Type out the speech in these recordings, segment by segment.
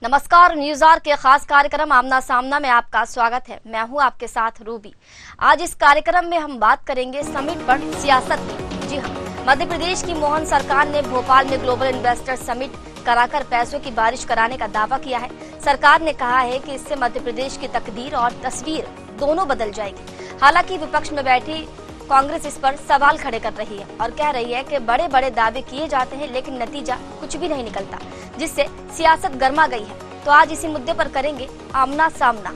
नमस्कार, news our के खास कार्यक्रम आमना सामना में आपका स्वागत है। मैं हूं आपके साथ रूबी। आज इस कार्यक्रम में हम बात करेंगे समिट पर सियासत की। जी हां, मध्य प्रदेश की मोहन सरकार ने भोपाल में ग्लोबल इन्वेस्टर समिट कराकर पैसों की बारिश कराने का दावा किया है। सरकार ने कहा है कि इससे मध्य प्रदेश की तकदीर और तस्वीर दोनों बदल जाएगी। हालांकि विपक्ष में बैठी कांग्रेस इस पर सवाल खड़े कर रही है और कह रही है कि बड़े बड़े दावे किए जाते हैं लेकिन नतीजा कुछ भी नहीं निकलता, जिससे सियासत गर्मा गई है। तो आज इसी मुद्दे पर करेंगे आमना सामना।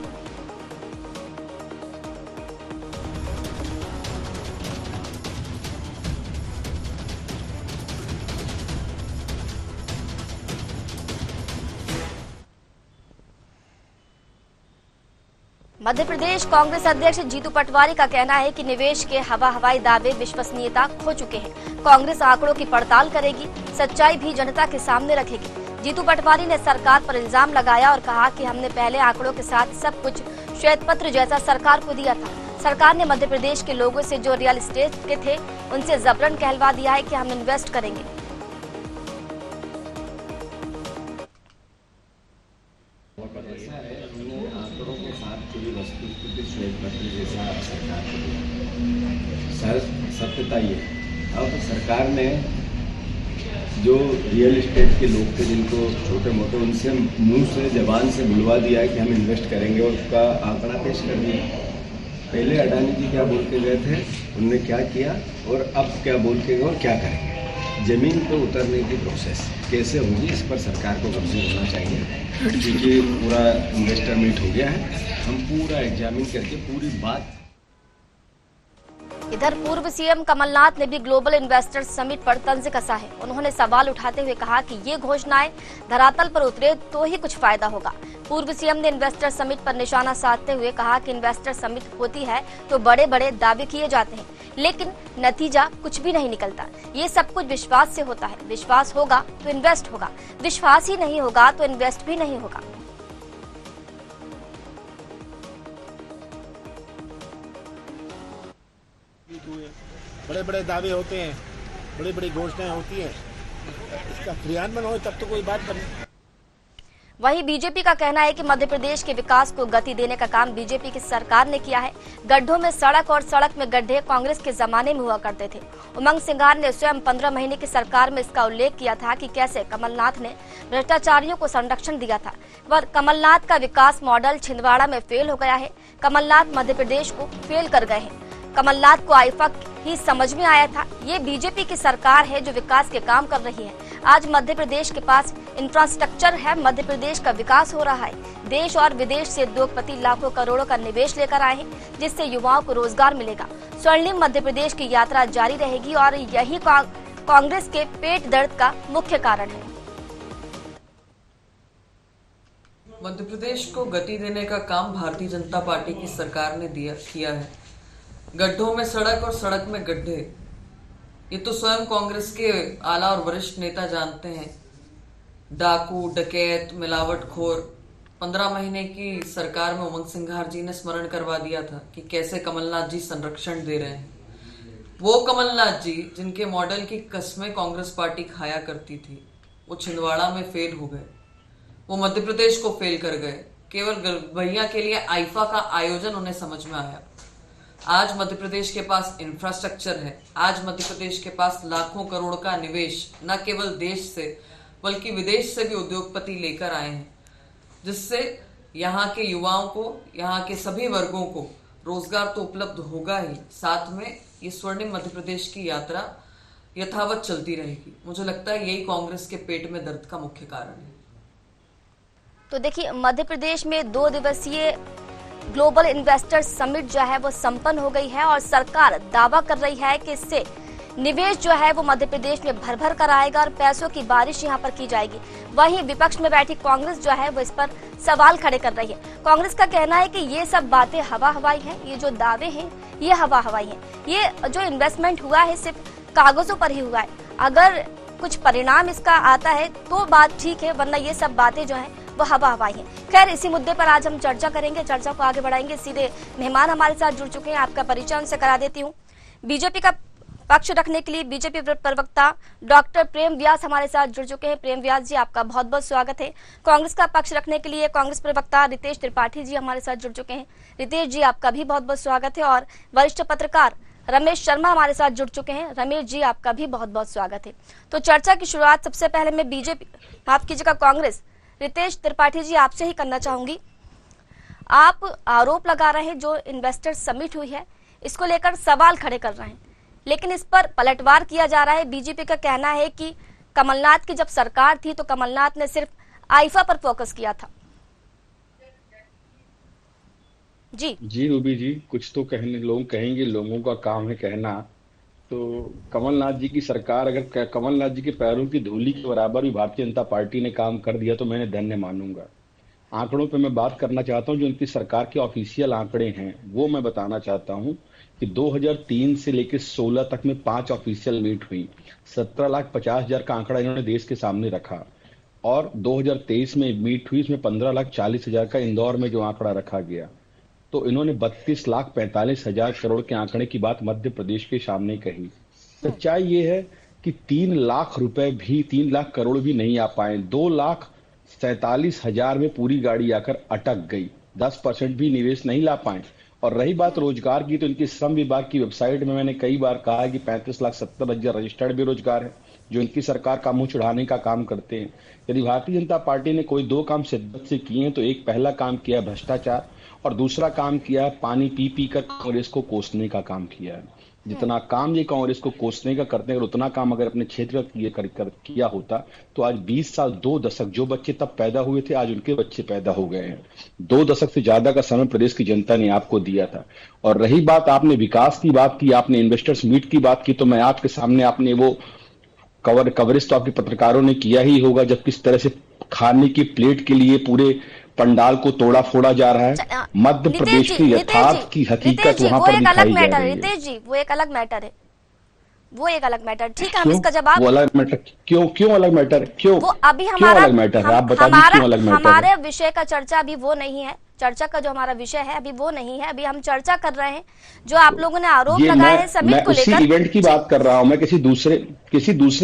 मध्य प्रदेश कांग्रेस अध्यक्ष जीतू पटवारी का कहना है कि निवेश के हवाई दावे विश्वसनीयता खो चुके हैं। कांग्रेस आंकड़ों की पड़ताल करेगी, सच्चाई भी जनता के सामने रखेगी। जीतू पटवारी ने सरकार पर इल्जाम लगाया और कहा कि हमने पहले आंकड़ों के साथ सब कुछ श्वेत पत्र जैसा सरकार को दिया था। सरकार ने मध्य प्रदेश के लोगों से जो रियल एस्टेट के थे उनसे जबरन कहलवा दिया है कि हम इन्वेस्ट करेंगे। सत्यता ये अब सरकार ने जो रियल एस्टेट के लोग थे जिनको छोटे मोटे, उनसे मुंह से जबान से बुलवा दिया है कि हम इन्वेस्ट करेंगे और उसका आंकड़ा पेश कर दिया। पहले अडानी जी क्या बोल के गए थे, उन्होंने क्या किया और अब क्या बोल के गए और क्या करेंगे। जमीन पर उतरने की प्रोसेस कैसे होगी, इस पर सरकार को कब्जे होना चाहिए, क्योंकि पूरा इन्वेस्टर मीट हो गया है। हम पूरा एग्जामिन करके पूरी बात। इधर पूर्व सीएम कमलनाथ ने भी ग्लोबल इन्वेस्टर समिट पर तंज कसा है। उन्होंने सवाल उठाते हुए कहा कि ये घोषणाएं धरातल पर उतरे तो ही कुछ फायदा होगा। पूर्व सीएम ने इन्वेस्टर समिट पर निशाना साधते हुए कहा कि इन्वेस्टर समिट होती है तो बड़े बड़े दावे किए जाते हैं लेकिन नतीजा कुछ भी नहीं निकलता। ये सब कुछ विश्वास से होता है। विश्वास होगा तो इन्वेस्ट होगा, विश्वास ही नहीं होगा तो इन्वेस्ट भी नहीं होगा। बड़े बड़े दावे होते हैं, बड़ी बड़ी घोषणाएं होती हैं, इसका क्रियान्वयन हो तब तो कोई बात बने। वहीं बीजेपी का कहना है कि मध्य प्रदेश के विकास को गति देने का काम बीजेपी की सरकार ने किया है। गड्ढों में सड़क और सड़क में गड्ढे कांग्रेस के जमाने में हुआ करते थे। उमंग सिंघार ने स्वयं 15 महीने की सरकार में इसका उल्लेख किया था कि कैसे कमलनाथ ने भ्रष्टाचारियों को संरक्षण दिया था। पर कमलनाथ का विकास मॉडल छिंदवाड़ा में फेल हो गया है। कमलनाथ मध्य प्रदेश को फेल कर गए हैं। कमलनाथ को आईफा ही समझ में आया था। ये बीजेपी की सरकार है जो विकास के काम कर रही है। आज मध्य प्रदेश के पास इंफ्रास्ट्रक्चर है, मध्य प्रदेश का विकास हो रहा है। देश और विदेश से उद्योगपति लाखों करोड़ों का निवेश लेकर आए हैं, जिससे युवाओं को रोजगार मिलेगा। स्वर्णिम मध्य प्रदेश की यात्रा जारी रहेगी और यही कांग्रेस के पेट दर्द का मुख्य कारण है। मध्य प्रदेश को गति देने का काम भारतीय जनता पार्टी की सरकार ने किया है। गड्ढों में सड़क और सड़क में गड्ढे, ये तो स्वयं कांग्रेस के आला और वरिष्ठ नेता जानते हैं। डाकू, डकैत, मिलावटखोर 15 महीने की सरकार में उमंग सिंघार जी ने स्मरण करवा दिया था कि कैसे कमलनाथ जी संरक्षण दे रहे हैं। वो कमलनाथ जी जिनके मॉडल की कस्में कांग्रेस पार्टी खाया करती थी, वो छिंदवाड़ा में फेल हो गए, वो मध्य प्रदेश को फेल कर गए। केवल भैया के लिए आईफा का आयोजन उन्हें समझ में आया। आज मध्य प्रदेश के पास इंफ्रास्ट्रक्चर है। आज मध्य प्रदेश के पास लाखों करोड़ का निवेश न केवल देश से बल्कि विदेश से भी उद्योगपति लेकर आए हैं, जिससे यहाँ के युवाओं को, यहाँ के सभी वर्गों को रोजगार तो उपलब्ध होगा ही, साथ में ये स्वर्णिम मध्य प्रदेश की यात्रा यथावत चलती रहेगी। मुझे लगता है यही कांग्रेस के पेट में दर्द का मुख्य कारण है। तो देखिए, मध्य प्रदेश में 2 दिवसीय ग्लोबल इन्वेस्टर समिट जो है वो संपन्न हो गई है और सरकार दावा कर रही है कि इससे निवेश जो है वो मध्य प्रदेश में भर भर कर आएगा और पैसों की बारिश यहाँ पर की जाएगी। वहीं विपक्ष में बैठी कांग्रेस जो है वो इस पर सवाल खड़े कर रही है। कांग्रेस का कहना है कि ये सब बातें हवा हवाई हैं, ये जो दावे हैं ये हवा हवाई हैं। ये जो इन्वेस्टमेंट हुआ है सिर्फ कागजों पर ही हुआ है। अगर कुछ परिणाम इसका आता है तो बात ठीक है, वरना ये सब बातें जो है वो हवा हवाई है। खैर, इसी मुद्दे पर आज हम चर्चा करेंगे, चर्चा को आगे बढ़ाएंगे। सीधे मेहमान हमारे साथ जुड़ चुके हैं, आपका परिचय उनसे करा देती हूँ। बीजेपी का पक्ष रखने के लिए बीजेपी प्रवक्ता डॉक्टर प्रेम व्यास हमारे साथ जुड़ चुके हैं। प्रेम व्यास जी, आपका बहुत बहुत स्वागत है। कांग्रेस का पक्ष रखने के लिए कांग्रेस प्रवक्ता रितेश त्रिपाठी जी हमारे साथ जुड़ चुके हैं। रितेश जी, आपका भी बहुत बहुत स्वागत है। और वरिष्ठ पत्रकार रमेश शर्मा हमारे साथ जुड़ चुके हैं। रमेश जी, आपका भी बहुत बहुत स्वागत है। तो चर्चा की शुरुआत सबसे पहले मैं बीजेपी, माफ कीजिएगा, कांग्रेस, रितेश त्रिपाठी जी आपसे ही करना चाहूंगी। आप आरोप लगा रहे हैं जो इन्वेस्टर समिट हुई है इसको लेकर सवाल खड़े कर रहे हैं, लेकिन इस पर पलटवार किया जा रहा है। बीजेपी का कहना है कि कमलनाथ की जब सरकार थी तो कमलनाथ ने सिर्फ आईफा पर फोकस किया था। जी रूबी जी, कुछ तो कहने लोग कहेंगे, लोगों का काम है कहना। तो कमलनाथ जी की सरकार, अगर कमलनाथ जी के पैरों की धूली के बराबर भी भारतीय जनता पार्टी ने काम कर दिया तो मैंने धन्य मानूंगा। आंकड़ों पे मैं बात करना चाहता हूं, जो उनकी सरकार के ऑफिशियल आंकड़े हैं वो मैं बताना चाहता हूं कि 2003 से लेकर 16 तक में 5 ऑफिशियल मीट हुई। 17,50,000 का आंकड़ा इन्होंने देश के सामने रखा। और 2023 में मीट हुई, इसमें 15,40,000 का इंदौर में जो आंकड़ा रखा गया। तो इन्होंने 32,45,000 करोड़ के आंकड़े की बात मध्य प्रदेश के सामने कही। सच्चाई ये है कि 3 लाख रुपए भी, 3 लाख करोड़ भी नहीं आ पाए। 2,47,000 में पूरी गाड़ी आकर अटक गई। 10% भी निवेश नहीं ला पाए। और रही बात रोजगार की, तो इनके श्रम विभाग की वेबसाइट में मैंने कई बार कहा है कि 35,70,000 रजिस्टर्ड बेरोजगार है जो इनकी सरकार का मुंह चढ़ाने का काम करते हैं। यदि भारतीय जनता पार्टी ने कोई 2 काम शिद्दत से किए हैं तो एक पहला काम किया भ्रष्टाचार और दूसरा काम किया पानी पी पी कर कांग्रेस को कोसने का काम किया है। जितना काम ये कांग्रेस को कोसने का करते हैं, उतना काम अगर अपने क्षेत्र किया होता तो आज 20 साल 2 दशक, जो बच्चे तब पैदा हुए थे आज उनके बच्चे पैदा हो गए हैं। 2 दशक से ज्यादा का समय प्रदेश की जनता ने आपको दिया था। और रही बात, आपने विकास की बात की, आपने इन्वेस्टर्स मीट की बात की, तो मैं आपके सामने, आपने वो कवरेज तो आपके पत्रकारों ने किया ही होगा जब किस तरह से खाने की प्लेट के लिए पूरे पंडाल को तोड़ा फोड़ा जा रहा है। मध्य प्रदेश की यथार्थ की हकीकत वहां पर दिखाई जा रही है। रितेश जी, वो एक अलग मैटर है, वो एक अलग मैटर। ठीक है, हम इसका जवाब, वो अलग मैटर क्यों अलग मैटर, क्यों वो अभी हमारा अलग मैटर है, आप बता दीजिए क्यों अलग मैटर है। हमारे विषय का चर्चा अभी वो नहीं है, चर्चा का जो हमारा विषय है अभी वो नहीं है। अभी हम चर्चा कर रहे हैं जो आप लोगों ने आरोप लगाए हैं समिट को लेकर। मैं उसी इवेंट की बात कर रहा हूं, मैं किसी दूसरे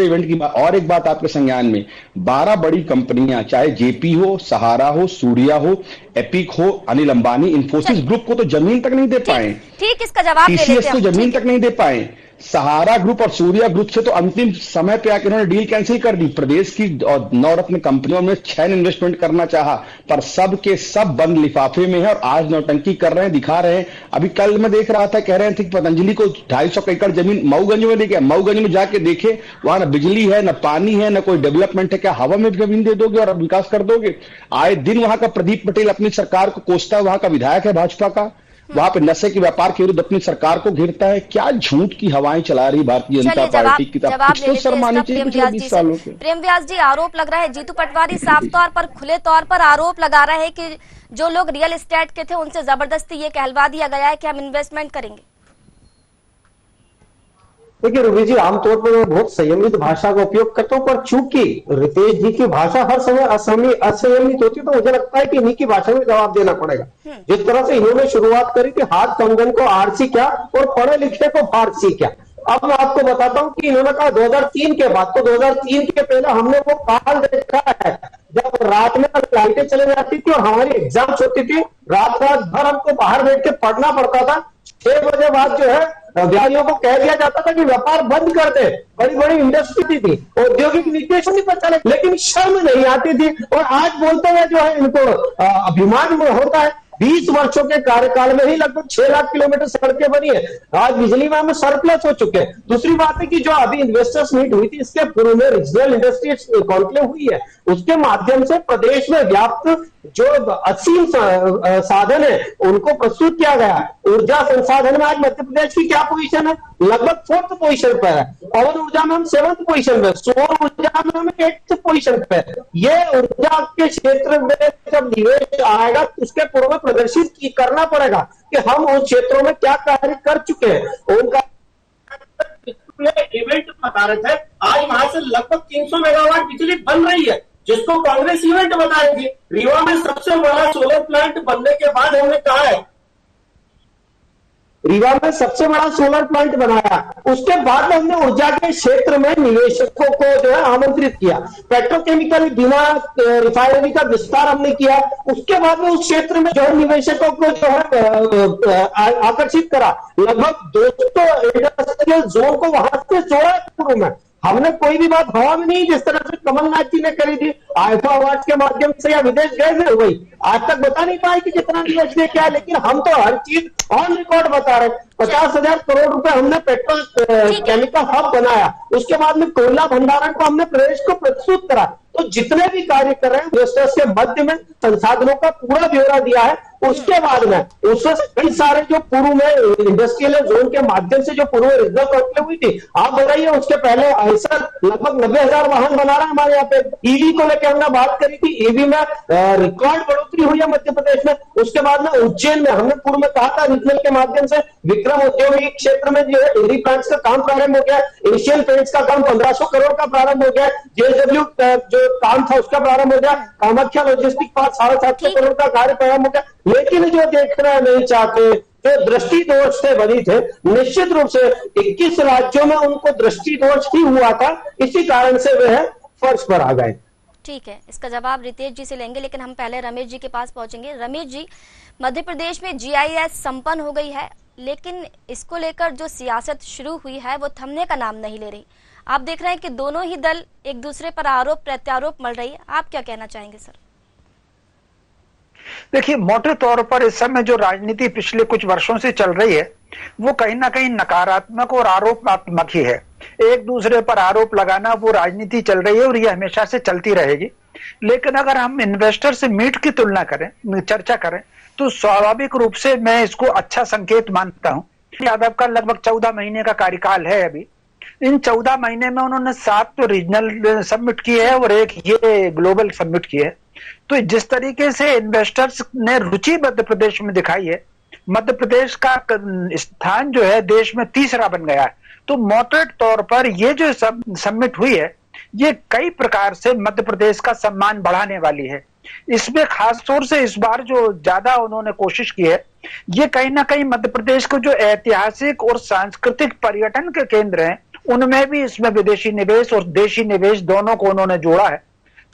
इवेंट की बात। और एक बात आपके संज्ञान में, 12 बड़ी कंपनियां, चाहे जेपी हो, सहारा हो, सूर्या हो, एपिक हो, अनिल अंबानी, इंफोसिस ग्रुप को तो जमीन तक नहीं दे पाए। ठीक, इसका जवाब ले लेते हैं। टीसीएस को जमीन तक नहीं दे पाए। सहारा ग्रुप और सूर्या ग्रुप से तो अंतिम समय पे आकर उन्होंने डील कैंसिल कर दी। प्रदेश की 9 रत्न कंपनियों में 6 इन्वेस्टमेंट करना चाहा, पर सब के सब बंद लिफाफे में है और आज नौटंकी कर रहे हैं, दिखा रहे हैं। अभी कल मैं देख रहा था, कह रहे थे कि पतंजलि को 250 एकड़ जमीन मऊगंज में देखे। मऊगंज में जाके देखे, वहां न बिजली है, न पानी है, न कोई डेवलपमेंट है। क्या हवा में जमीन दे दोगे और विकास कर दोगे? आए दिन वहां का प्रदीप पटेल अपनी सरकार को कोसता है, वहां का विधायक है भाजपा का, वहां पे नशे के व्यापार के विरुद्ध अपनी सरकार को घेरता है। क्या झूठ की हवाएं चला रही भारतीय जनता पार्टी की। कुछ तो शर्म आनी चाहिए पिछले 20 सालों के। प्रेम व्यास जी, आरोप लग रहा है, जीतू पटवारी साफ तौर पर, खुले तौर पर आरोप लगा रहे हैं कि जो लोग रियल एस्टेट के थे उनसे जबरदस्ती ये कहलवा दिया गया है कि हम इन्वेस्टमेंट करेंगे। देखिए रूबी जी, आमतौर पर मैं बहुत संयमित भाषा का उपयोग करता हूं, पर चूंकि रितेश जी की भाषा हर समय असंयमित होती है तो मुझे लगता है कि इन्हीं की भाषा में जवाब देना पड़ेगा। जिस तरह से इन्होंने शुरुआत करी थी, हाथ कंगन को आरसी क्या और पढ़े लिखे को फारसी क्या। अब मैं आपको बताता हूं कि इन्होंने कहा 2003 के बाद, तो 2003 के पहले हमने वो काल देखा है जब रात में लाइटें चले जाती थी और हमारी एग्जाम्स होती थी, रात भर हमको बाहर बैठ के पढ़ना पड़ता था। 6 बजे बाद जो है व्यापारियों को कह दिया जाता था कि व्यापार बंद कर दे। बड़ी बड़ी इंडस्ट्री थी, औद्योगिक नीतियों नहीं पता चले, लेकिन शर्म नहीं आती थी। और आज बोलते हुए जो है इनको अभिमान होता है। 20 वर्षों के कार्यकाल में ही लगभग 6 लाख किलोमीटर सड़कें बनी है। आज बिजली में हम सरप्लस हो चुके हैं। दूसरी बात है कि जो अभी इन्वेस्टर्स मीट हुई थी, इसके पूर्व में रीजनल इंडस्ट्री कॉन्क्लेव हुई है, उसके माध्यम से प्रदेश में व्याप्त जो असीम साधन है उनको प्रस्तुत किया गया। ऊर्जा संसाधन में आज मध्य प्रदेश की क्या पोजीशन है? लगभग 4th पोजीशन पर है। पवन ऊर्जा में हम 7th पोजीशन पे, सौर ऊर्जा में हम 8th पोजीशन पे। ये ऊर्जा के क्षेत्र में जब निवेश आएगा तो उसके पूर्व में प्रदर्शित करना पड़ेगा कि हम उन क्षेत्रों में क्या कार्य कर चुके हैं। उनका इवेंट बता रहे थे, आज वहां से लगभग 300 मेगावाट बिजली बन रही है, जिसको कांग्रेस इवेंट बता रही थी। रीवा में सबसे बड़ा सोलर प्लांट बनने के बाद हमने कहा है रीवा में सबसे बड़ा सोलर प्लांट बनाया। उसके बाद हमने ऊर्जा के क्षेत्र में निवेशकों को जो है आमंत्रित किया, पेट्रोकेमिकल बिना रिफाइनरी का विस्तार हमने किया। उसके बाद में उस क्षेत्र में जो है निवेशकों को जो है आकर्षित करा। लगभग 200 इंडस्ट्रियल जोन को वहां से जोड़ा पूर्व में। हमने कोई भी बात हवा में नहीं, जिस तरह से कमलनाथ जी ने करी थी आईफा अवार्ड के माध्यम से या विदेश गए थे वही आज तक बता नहीं पाए कि कितना निवेश ने किया। लेकिन हम तो हर चीज ऑन रिकॉर्ड बता रहे। 50,000 करोड़ रुपए हमने पेट्रोल केमिकल हब बनाया। उसके बाद में कोयला भंडारण को हमने प्रदेश को प्रस्तुत करा। तो जितने भी कार्य कर रहे हैं इन्वेस्टर्स के मध्य में संसाधनों का पूरा ब्यौरा दिया है। उसके बाद में उसमें कई सारे जो पूर्व में इंडस्ट्रियल जोन के माध्यम से जो पूर्व रिजर्व कॉन्क्लेव हुई थी, आप बताइए उसके पहले ऐसा लगभग 90,000 वाहन बना रहा है हमारे यहाँ पे। ईवी को लेकर हमने बात करी थी, ईवी में रिकॉर्ड बढ़ोतरी हुई है मध्य प्रदेश में। उसके बाद में उज्जैन में हमने पूर्व में कहा था रीजनल के माध्यम से विक्रम औद्योगिक क्षेत्र में जो है डेयरी प्लांट्स का काम प्रारंभ हो गया। एशियन पेंट्स का काम 1500 करोड़ का प्रारंभ हो गया। जेएसडब्ल्यू जो काम था उसका प्रारंभ हो गया। कामाख्या लॉजिस्टिक पार्क 750 करोड़ का कार्य प्रारंभ हो गया। लेकिन जो देखना नहीं चाहते, जो दृष्टि दोष से बनी थे, निश्चित रूप से 21 राज्यों में उनको दृष्टि दोष ही हुआ था। इसी कारण से वह फर्श पर आ गए। ठीक है, इसका जवाब रितेश जी से लेंगे, लेकिन हम पहले रमेश जी के पास पहुंचेंगे। रमेश जी, मध्य प्रदेश में जीआईएस संपन्न हो गई है, लेकिन इसको लेकर जो सियासत शुरू हुई है वो थमने का नाम नहीं ले रही। आप देख रहे हैं कि दोनों ही दल एक दूसरे पर आरोप प्रत्यारोप मल रही है। आप क्या कहना चाहेंगे सर? देखिए, मोटे तौर पर इस समय जो राजनीति पिछले कुछ वर्षों से चल रही है वो कहीं ना कहीं नकारात्मक और आरोपात्मक ही है। एक दूसरे पर आरोप लगाना वो राजनीति चल रही है और ये हमेशा से चलती रहेगी। लेकिन अगर हम इन्वेस्टर से मीट की तुलना करें, चर्चा करें, तो स्वाभाविक रूप से मैं इसको अच्छा संकेत मानता हूं। यादव का लगभग 14 महीने का कार्यकाल है अभी। इन 14 महीने में उन्होंने 7 तो रीजनल सबमिट किए हैं और एक ये ग्लोबल सबमिट किए है। तो जिस तरीके से इन्वेस्टर्स ने रुचि मध्य प्रदेश में दिखाई है, मध्य प्रदेश का स्थान जो है देश में तीसरा बन गया है। तो मोटे तौर पर ये जो सबमिट हुई है ये कई प्रकार से मध्य प्रदेश का सम्मान बढ़ाने वाली है। इसमें खास तौर से इस बार जो ज्यादा उन्होंने कोशिश की है, ये कहीं ना कहीं मध्य प्रदेश को जो ऐतिहासिक और सांस्कृतिक पर्यटन के केंद्र हैं उनमें भी इसमें विदेशी निवेश और देशी निवेश दोनों को उन्होंने जोड़ा है।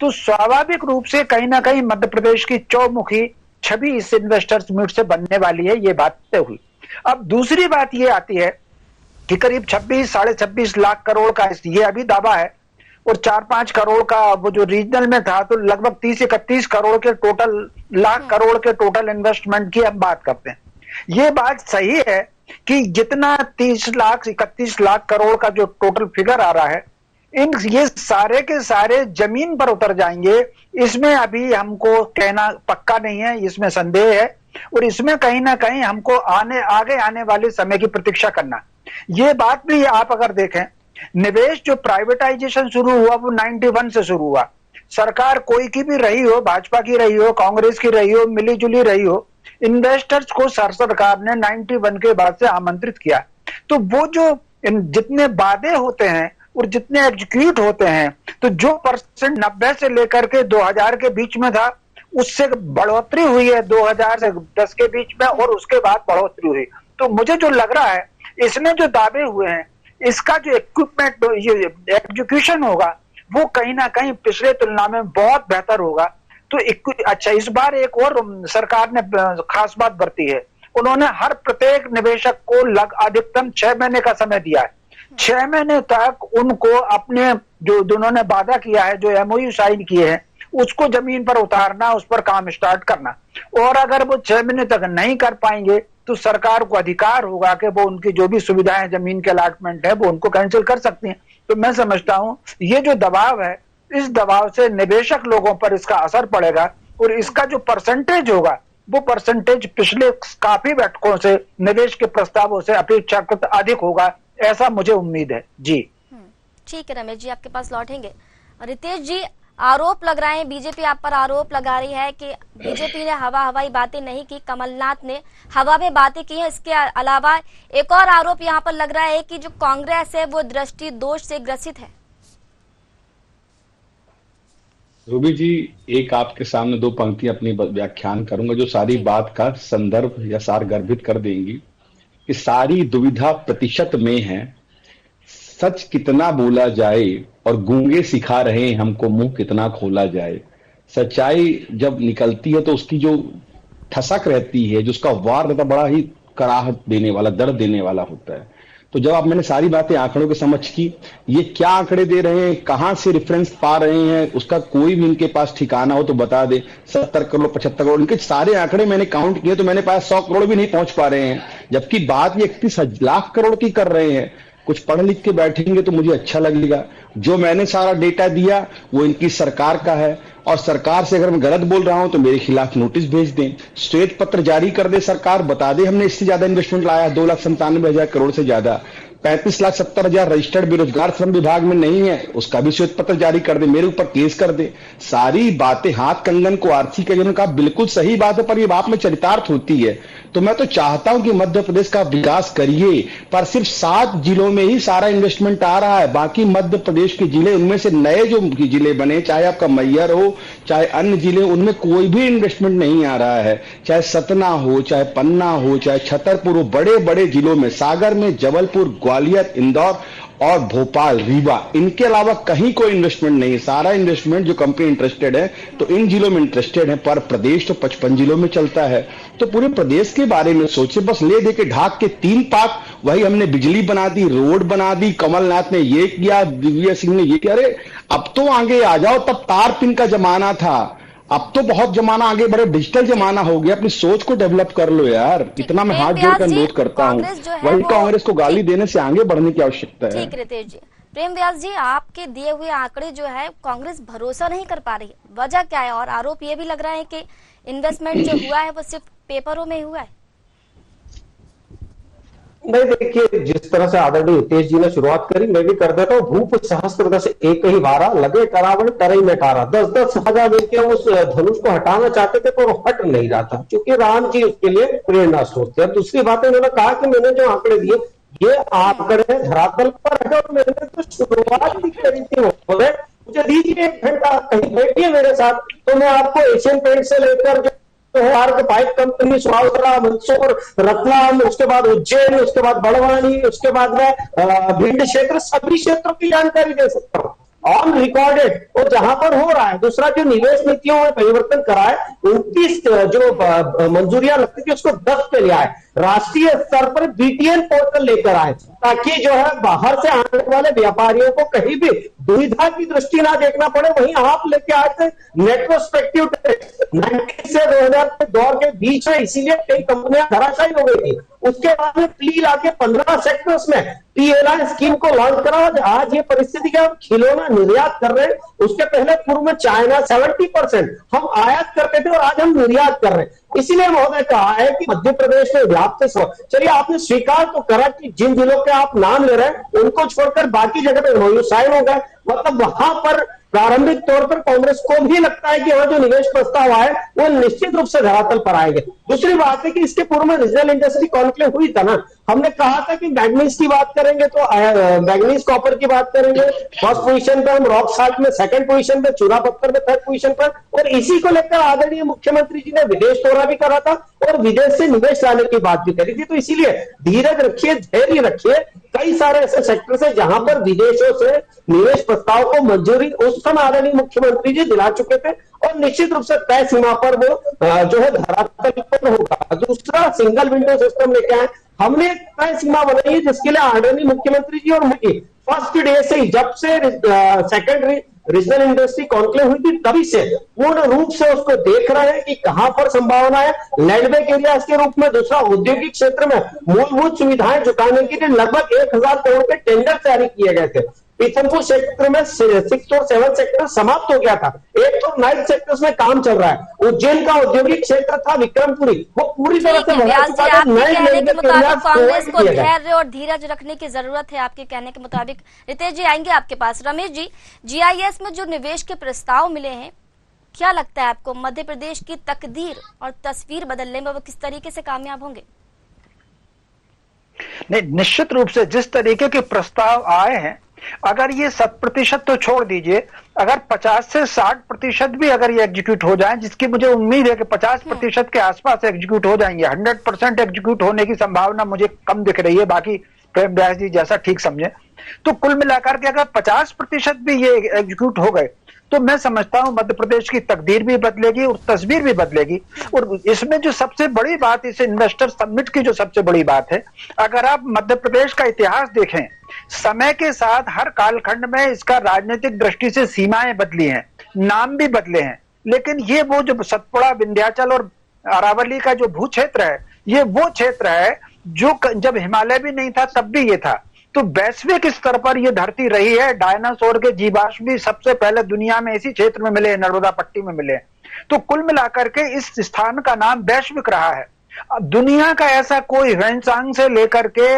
तो स्वाभाविक रूप से कहीं ना कहीं मध्य प्रदेश की चौमुखी छवि इस इन्वेस्टर्स मीट से बनने वाली है। ये बात तय हुई। अब दूसरी बात ये आती है कि करीब 26-26.5 लाख करोड़ का ये अभी दावा है और 4-5 करोड़ का वो जो रीजनल में था, तो लगभग 30-31 करोड़ के टोटल लाख करोड़ के टोटल इन्वेस्टमेंट की हम बात करते हैं। ये बात सही है कि जितना 30-31 लाख करोड़ का जो टोटल फिगर आ रहा है, ये सारे के सारे जमीन पर उतर जाएंगे, इसमें अभी हमको कहना पक्का नहीं है, इसमें संदेह है। और इसमें कहीं ना कहीं हमको आगे आने वाले समय की प्रतीक्षा करना। ये बात भी आप अगर देखें, निवेश जो प्राइवेटाइजेशन शुरू हुआ वो 91 से शुरू हुआ। सरकार कोई की भी रही हो, भाजपा की रही हो, कांग्रेस की रही हो, मिली जुली रही हो, इन्वेस्टर्स को सरकार ने 91 के बाद से आमंत्रित किया। तो वो जो जितने वादे होते हैं और जितने एग्जीक्यूट होते हैं, तो जो परसेंट 90 से लेकर के 2000 के बीच में था उससे बढ़ोतरी हुई है 2000 से 10 के बीच में, और उसके बाद बढ़ोतरी हुई। तो मुझे जो लग रहा है इसमें जो दावे हुए हैं इसका जो इक्विपमेंट एग्जीक्यूशन होगा वो कहीं ना कहीं पिछले तुलना में बहुत बेहतर होगा। तो अच्छा, इस बार एक और सरकार ने खास बात बरती है, उन्होंने हर प्रत्येक निवेशक को अधिकतम 6 महीने का समय दिया है। 6 महीने तक उनको अपने जो उन्होंने वादा किया है, जो एमओयू साइन किए हैं, उसको जमीन पर उतारना, उस पर काम स्टार्ट करना। और अगर वो 6 महीने तक नहीं कर पाएंगे तो सरकार को अधिकार होगा कि वो उनकी जो भी सुविधाएं जमीन के अलॉटमेंट है वो उनको कैंसिल कर सकती हैं। तो मैं समझता हूं ये जो दबाव है, इस दबाव से निवेशक लोगों पर इसका असर पड़ेगा और इसका जो परसेंटेज होगा वो परसेंटेज पिछले काफी बैठकों से निवेश के प्रस्तावों से अपेक्षाकृत अधिक होगा, ऐसा मुझे उम्मीद है। जी ठीक है रमेश जी, आपके पास लौटेंगे। रितेश जी, आरोप लग रहे हैं, बीजेपी आप पर आरोप लगा रही है कि बीजेपी ने हवाई बातें नहीं की, कमलनाथ ने हवा में बातें की हैं। इसके अलावा एक और आरोप यहाँ पर लग रहा है कि जो कांग्रेस है वो दृष्टि दोष से ग्रसित है। रूबी जी, एक आपके सामने 2 पंक्ति अपनी व्याख्यान करूंगा जो सारी बात का संदर्भ या सार गर्भित कर देंगी। कि सारी दुविधा प्रतिशत में है, सच कितना बोला जाए और गूंगे सिखा रहे हैं हमको मुंह कितना खोला जाए। सच्चाई जब निकलती है तो उसकी जो ठसक रहती है, जो उसका वार रहता है, बड़ा ही कराहट देने वाला, दर्द देने वाला होता है। तो जब आप मैंने सारी बातें आंकड़ों के समझ की, ये क्या आंकड़े दे रहे हैं, कहां से रेफरेंस पा रहे हैं, उसका कोई भी इनके पास ठिकाना हो तो बता दे। 70 करोड़ 75 करोड़ इनके सारे आंकड़े मैंने काउंट किए तो मैंने पास 100 करोड़ भी नहीं पहुंच पा रहे हैं, जबकि बात ये 31 लाख करोड़ की कर रहे हैं। कुछ पढ़ लिख के बैठेंगे तो मुझे अच्छा लगेगा। जो मैंने सारा डेटा दिया वो इनकी सरकार का है, और सरकार से अगर मैं गलत बोल रहा हूं तो मेरे खिलाफ नोटिस भेज दें, श्वेत पत्र जारी कर दे सरकार, बता दे हमने इससे ज्यादा इन्वेस्टमेंट लाया, 2,97,000 करोड़ से ज्यादा। 35,70,000 रजिस्टर्ड बेरोजगार श्रम विभाग में नहीं है, उसका भी श्वेत पत्र जारी कर दे, मेरे ऊपर केस कर दे। सारी बातें हाथ कंगन को आरसी के जिन्होंने कहा बिल्कुल सही बात है, पर ये बात में चरितार्थ होती है। तो मैं तो चाहता हूं कि मध्य प्रदेश का विकास करिए, पर सिर्फ 7 जिलों में ही सारा इन्वेस्टमेंट आ रहा है। बाकी मध्य प्रदेश के जिले, उनमें से नए जो जिले बने, चाहे आपका मैहर हो चाहे अन्य जिले, उनमें कोई भी इन्वेस्टमेंट नहीं आ रहा है। चाहे सतना हो, चाहे पन्ना हो, चाहे छतरपुर हो, बड़े बड़े जिलों में, सागर में, जबलपुर, ग्वालियर, इंदौर और भोपाल, रीवा, इनके अलावा कहीं कोई इन्वेस्टमेंट नहीं है। सारा इन्वेस्टमेंट जो कंपनी इंटरेस्टेड है तो इन जिलों में इंटरेस्टेड है, पर प्रदेश तो 55 जिलों में चलता है। तो पूरे प्रदेश के बारे में सोचे, बस ले दे के ढाक के 3 पाक, वही हमने बिजली बना दी, रोड बना दी, कमलनाथ ने ये किया, दिग्विजय सिंह ने ये किया। अरे अब तो आगे आ जाओ, तब तार पिन का जमाना था, अब तो बहुत जमाना आगे बढ़े, डिजिटल जमाना हो गया। अपनी सोच को डेवलप कर लो यार, इतना मैं हाथ जोड़कर अनुरोध करता हूँ। वही कांग्रेस को गाली देने से आगे बढ़ने की आवश्यकता है। ठीक रितेश जी, प्रेम व्यास जी, आपके दिए हुए आंकड़े जो है कांग्रेस भरोसा नहीं कर पा रही है, वजह क्या है? और आरोप ये भी लग रहा है कि इन्वेस्टमेंट जो हुआ है वो सिर्फ पेपरों में हुआ है। नहीं, देखिए, जिस तरह से आदरणीय हितेश जी ने शुरुआत करी, मैं भी कर देता हूँ। भूप सहस्त्र से एक ही वारा, लगे करावण तरई में कारा। 10-10 हजार मिलकर उस धनुष को हटाना चाहते थे पर वो हट नहीं रहा था, क्योंकि राम जी उसके लिए प्रेरणा स्रोत थे। दूसरी बात उन्होंने कहा कि मैंने जो आंकड़े दिए ये आंकड़े धरातल पर है, और मैंने तो शुरुआत भी करी थी। मुझे दीजिए 1 घंटा, कहीं बैठिए मेरे साथ, तो मैं आपको एशियन पेंट से लेकर पाइप कंपनी, सुहावरा, मंदसौर, रतलाम, उसके बाद उज्जैन, उसके बाद बड़वानी, उसके बाद में भिंड क्षेत्र, सभी क्षेत्रों की जानकारी दे सकता हूँ ऑन रिकॉर्डेड, और जहां पर हो रहा है। दूसरा, जो निवेश नीतियों में परिवर्तन करा है, 29 जो मंजूरियां लगती थी उसको 10 पे लिया है। राष्ट्रीय स्तर पर बीटीएन पोर्टल लेकर आए, ताकि जो है बाहर से आने वाले व्यापारियों को कहीं भी दुविधा की दृष्टि ना देखना पड़े। वहीं आप लेके आए थे रेट्रोस्पेक्टिव टैक्स 90 से 2000 के दौर के बीच में, इसीलिए कई कंपनियां धराशायी हो गई थी। उसके बाद में प्ली लाके 15 सेक्टर्स में पीएलआई स्कीम को लॉन्च करा। आज ये परिस्थिति क्या, हम खिलौना निर्यात कर रहे हैं, उसके पहले पूर्व में चाइना 70% हम आयात करते थे और आज हम निर्यात कर रहे हैं। इसीलिए महोदय कहा है कि मध्य प्रदेश में व्याप्त, चलिए आपने स्वीकार तो करा कि जिन जिलों के आप नाम ले रहे हैं उनको छोड़कर बाकी जगह पे साइन हो गए, मतलब वहां पर प्रारंभिक तौर पर कांग्रेस को भी लगता है कि वहां जो निवेश प्रस्ताव आए वो निश्चित रूप से धरातल पर आएंगे। दूसरी बात है कि इसके पूर्व में रीजनल इंडस्ट्री कॉन्क्लेव हुई था ना, हमने कहा था कि मैग्नीज की बात करेंगे तो मैग्नीज कॉपर की बात करेंगे, फर्स्ट पोजीशन पे हम रॉक साल्ट में, सेकंड पोजीशन पे चूना पत्थर में, थर्ड पोजीशन पर, और इसी को लेकर आदरणीय मुख्यमंत्री जी ने विदेश दौरा भी करा था और विदेश से निवेश लाने की बात भी करी थी। तो इसीलिए धीरज रखिए, धैर्य रखिए। कई सारे ऐसे सेक्टर है जहां पर विदेशों से निवेश प्रस्ताव को मंजूरी उस समय आदरणीय मुख्यमंत्री जी दिला चुके थे, और निश्चित रूप से तय सीमा पर वो जो है धरातल पर होगा। दूसरा, सिंगल विंडो सिस्टम लेके आए, हमने एक तय सीमा बनाई है जिसके लिए आदरणीय मुख्यमंत्री जी और मुझे फर्स्ट डे से ही, जब से सेकेंडरी रीजनल इंडस्ट्री कॉन्क्लेव हुई थी तभी से पूर्ण रूप से उसको देख रहे हैं कि कहां पर संभावना है लैंडबैक एरियाज के रूप में। दूसरा, औद्योगिक क्षेत्र में मूलभूत सुविधाएं जुटाने के लिए लगभग 1000 करोड़ के टेंडर जारी किए गए थे। पीथमपुर क्षेत्र में 6 और 7 सेक्टर समाप्त हो गया था, 8 और 9 सेक्टर्स में काम चल रहा है। उज्जैन का औद्योगिक क्षेत्र था विक्रमपुरी, वो पूरी तरह से कांग्रेस को धैर्य और धीरज रखने की जरूरत है आपके कहने के मुताबिक। रितेश जी आएंगे आपके पास। रमेश जी, जीआईएस में जो निवेश के प्रस्ताव मिले हैं, क्या लगता है आपको मध्य प्रदेश की तकदीर और तस्वीर बदलने में वो किस तरीके से कामयाब होंगे? नहीं, निश्चित रूप से जिस तरीके के प्रस्ताव आए हैं अगर ये 100% तो छोड़ दीजिए, अगर 50 से 60% भी अगर ये एग्जीक्यूट हो जाए, जिसकी मुझे उम्मीद है कि 50% के आसपास एग्जीक्यूट हो जाएंगे, 100% एग्जीक्यूट होने की संभावना मुझे कम दिख रही है, बाकी प्रेम व्यास जी जैसा ठीक समझे, तो कुल मिलाकर के अगर 50% भी ये एग्जीक्यूट हो गए तो मैं समझता हूं मध्य प्रदेश की तकदीर भी बदलेगी और तस्वीर भी बदलेगी। और इसमें जो सबसे बड़ी बात, इस इन्वेस्टर समिट की जो सबसे बड़ी बात है, अगर आप मध्य प्रदेश का इतिहास देखें, समय के साथ हर कालखंड में इसका राजनीतिक दृष्टि से सीमाएं बदली हैं, नाम भी बदले हैं, लेकिन ये वो जो सतपुड़ा, विंध्याचल और अरावली का जो भू क्षेत्र है, ये वो क्षेत्र है जो जब हिमालय भी नहीं था तब भी ये था। तो वैश्विक स्तर पर ये धरती रही है। डायनासोर के जीवाश्म भी सबसे पहले दुनिया में इसी क्षेत्र में मिले, नर्मदा पट्टी में मिले। तो कुल मिलाकर के इस स्थान का नाम वैश्विक रहा है। दुनिया का ऐसा कोई ह्वेनसांग से लेकर के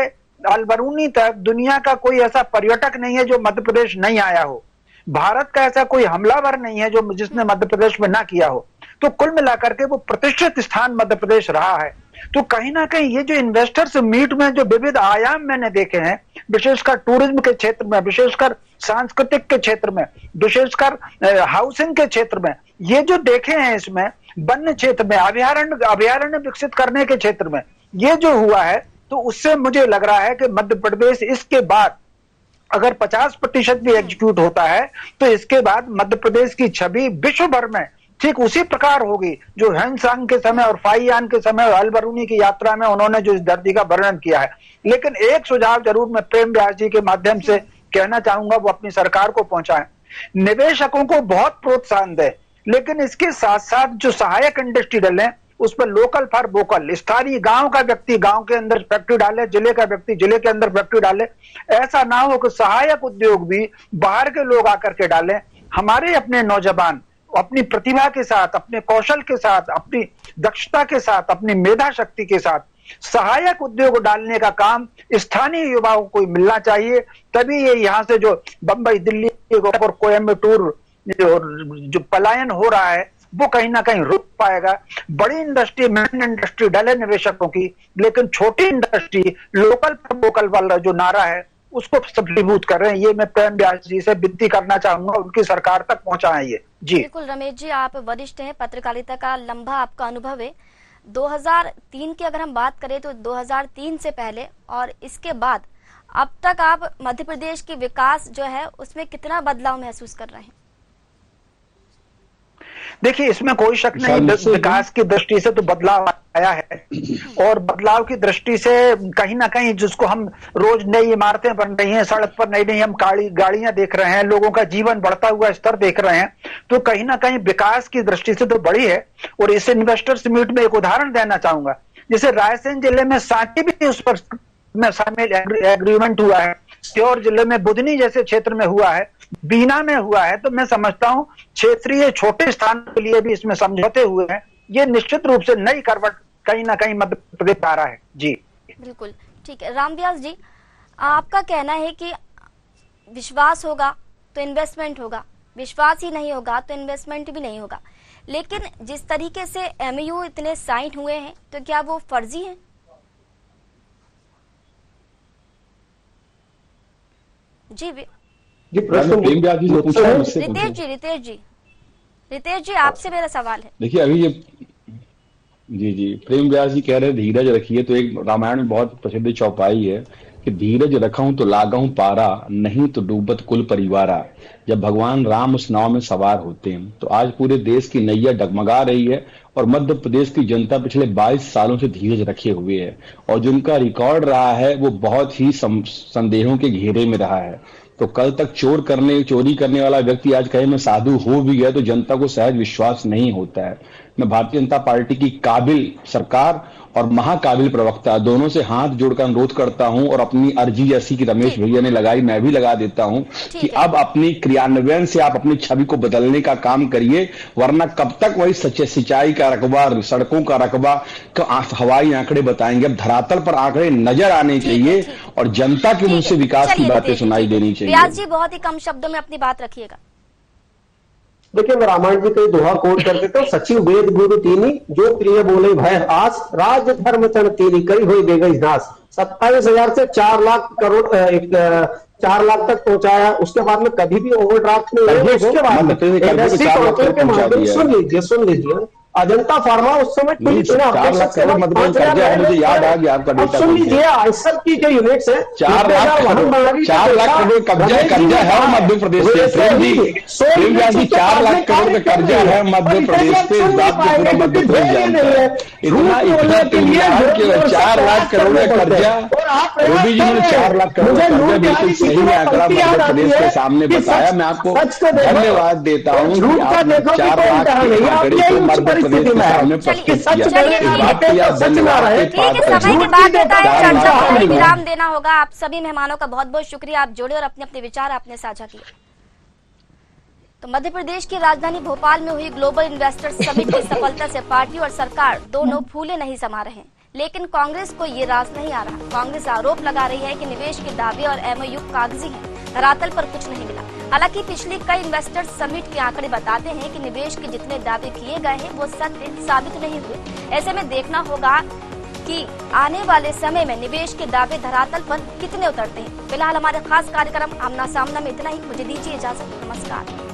अलबरूनी तक दुनिया का कोई ऐसा पर्यटक नहीं है जो मध्य प्रदेश नहीं आया हो। भारत का ऐसा कोई हमलावर नहीं है जो जिसने मध्य प्रदेश में ना किया हो। तो कुल मिलाकर के वो प्रतिष्ठित स्थान मध्य प्रदेश रहा है। तो कहीं ना कहीं ये जो इन्वेस्टर्स मीट में जो विविध आयाम मैंने देखे हैं, विशेषकर टूरिज्म के क्षेत्र में, विशेषकर सांस्कृतिक के क्षेत्र में, विशेषकर हाउसिंग के क्षेत्र में, ये जो देखे हैं, इसमें वन्य क्षेत्र में, अभयारण्य विकसित करने के क्षेत्र में ये जो हुआ है, तो उससे मुझे लग रहा है कि मध्य प्रदेश इसके बाद अगर 50% भी एग्जीक्यूट होता है तो इसके बाद मध्य प्रदेश की छवि विश्व भर में ठीक उसी प्रकार होगी जो ह्वेनसांग के समय और फाइयान के समय और अलबरूनी की यात्रा में उन्होंने जो इस धरती का वर्णन किया है। लेकिन एक सुझाव जरूर मैं प्रेम व्यास जी के माध्यम से कहना चाहूंगा, वो अपनी सरकार को पहुंचाएं। निवेशकों को बहुत प्रोत्साहन दे, लेकिन इसके साथ साथ जो सहायक इंडस्ट्री डालें उस पर लोकल फॉर वोकल, स्थानीय गांव का व्यक्ति गांव के अंदर फैक्ट्री डाले, जिले का व्यक्ति जिले के अंदर फैक्ट्री डाले। ऐसा ना हो कि सहायक उद्योग भी बाहर के लोग आकर के डालें। हमारे अपने नौजवान अपनी प्रतिभा के साथ, अपने कौशल के साथ, अपनी दक्षता के साथ, अपनी मेधा शक्ति के साथ सहायक उद्योग डालने का काम स्थानीय युवाओं को मिलना चाहिए। तभी ये यहाँ से जो बंबई, दिल्ली और कोयम्बटूर जो पलायन हो रहा है वो कहीं ना कहीं रुक पाएगा। बड़ी इंडस्ट्री, मेन इंडस्ट्री डाले निवेशकों की, लेकिन छोटी इंडस्ट्री लोकल वोकल वाला जो नारा है उसको सफलीभूत कर रहे हैं। ये मैं प्रेम व्यास जी से विनती करना चाहूंगा, उनकी सरकार तक पहुंचाएं ये। जी बिल्कुल रमेश जी, आप वरिष्ठ हैं, पत्रकारिता का लंबा आपका अनुभव है। 2003 की अगर हम बात करें तो 2003 से पहले और इसके बाद अब तक आप मध्य प्रदेश की विकास जो है उसमें कितना बदलाव महसूस कर रहे हैं? देखिए, इसमें कोई शक नहीं, विकास की दृष्टि से तो बदलाव आया है। और बदलाव की दृष्टि से कहीं ना कहीं जिसको हम रोज नई इमारतें बन रही हैं, सड़क पर नई नई हम गाड़ियां देख रहे हैं, लोगों का जीवन बढ़ता हुआ स्तर देख रहे हैं, तो कहीं ना कहीं विकास की दृष्टि से तो बड़ी है। और इस इन्वेस्टर्स मीट में एक उदाहरण देना चाहूंगा, जैसे रायसेन जिले में सांची भी उस पर में शामिल एग्रीमेंट हुआ है, श्योर जिले में बुधनी जैसे क्षेत्र में हुआ है, बीना में हुआ है। तो मैं समझता हूं क्षेत्रीय छोटे स्थान के लिए भी इसमें समझौते हुए हैं। ये निश्चित रूप से नई करवट कहीं ना कहीं मध्य प्रदेश आ रहा है। जी बिल्कुल ठीक है। रामव्यास जी, आपका कहना है कि विश्वास होगा तो इन्वेस्टमेंट होगा, विश्वास ही नहीं होगा तो इन्वेस्टमेंट भी नहीं होगा। लेकिन जिस तरीके से एमओयू इतने साइन हुए हैं तो क्या वो फर्जी हैं? जी रितेश जी आपसे मेरा सवाल है। देखिए, अभी ये जी प्रेम व्यास जी कह रहे धीरज रखिए, तो एक रामायण में बहुत प्रसिद्ध चौपाई है कि धीरज रखाऊं तो लागाऊं पारा, नहीं तो डूबत कुल परिवारा। जब भगवान राम उस नाव में सवार होते हैं तो आज पूरे देश की नैया डगमगा रही है और मध्य प्रदेश की जनता पिछले 22 सालों से धीरज रखे हुए है और जिनका रिकॉर्ड रहा है वो बहुत ही संदेहों के घेरे में रहा है। तो कल तक चोरी करने वाला व्यक्ति आज कहे मैं साधु हो भी गया तो जनता को सहज विश्वास नहीं होता है। मैं भारतीय जनता पार्टी की काबिल सरकार और महाकाबिल प्रवक्ता दोनों से हाथ जोड़कर अनुरोध करता हूं और अपनी अर्जी जैसी कि रमेश भैया ने लगाई मैं भी लगा देता हूं कि अब अपनी क्रियान्वयन से आप अपनी छवि को बदलने का काम करिए, वरना कब तक वही सिंचाई का रकबा, सड़कों का रकबा, हवाई आंकड़े बताएंगे। अब धरातल पर आंकड़े नजर आने चाहिए और जनता के मुंह से विकास की बातें सुनाई देनी चाहिए। व्यास जी, बहुत ही कम शब्दों में अपनी बात रखिएगा। देखिए, मैं रामायण जी का दोहा कोट कर देता हूँ, सचिव वेद गुरु तीनी, जो प्रिय बोले भय आस, राज धर्म चरण तीनी, कई हुई बेगई नाश। 27,000 से 4 लाख करोड़ 4 लाख तक पहुंचाया, उसके बाद में कभी भी ओवरड्राफ्ट नहीं हुए। उसके बाद इंडस्ट्री काउंसिल के माध्यम सुन लीजिए अजंता फार्मा उस समय मुझे याद आ गया आपका डेटा। सुन लीजिए आइसर की जो यूनिट्स है 4 लाख करोड़ कर्जा है मध्य प्रदेश से। प्रेम जी 4 लाख करोड़ का कर्जा है मध्य प्रदेश से। इस बात को पूरा मध्य प्रदेश जानता है। इतना केवल 4 लाख करोड़ का कर्जा। रूबी जी ने 4 लाख करोड़ का कर्जा बिल्कुल सही में आंकड़ा मध्य प्रदेश के सामने बताया। मैं आपको धन्यवाद देता हूँ कि आपने 4 लाख की आंकड़े को मध्य प्रदेश के सामने प्रस्तुत किया। समय की बात होता है, चर्चा को विराम देना होगा। आप सभी मेहमानों का बहुत बहुत शुक्रिया, आप जुड़े और अपने अपने विचार आपने साझा किए। तो मध्य प्रदेश की राजधानी भोपाल में हुई ग्लोबल इन्वेस्टर्स समिट की सफलता से पार्टी और सरकार दोनों फूले नहीं समा रहे हैं, लेकिन कांग्रेस को ये रास नहीं आ रहा। कांग्रेस आरोप लगा रही है कि निवेश के दावे और एमओयू कागजी हैं, धरातल पर कुछ नहीं मिला। हालांकि पिछली कई इन्वेस्टर्स समिट के आंकड़े बताते हैं कि निवेश के जितने दावे किए गए हैं वो सत्य साबित नहीं हुए। ऐसे में देखना होगा कि आने वाले समय में निवेश के दावे धरातल पर कितने उतरते हैं। फिलहाल हमारे खास कार्यक्रम आमना सामना में इतना ही। मुझे दीजिए इजाजत, नमस्कार।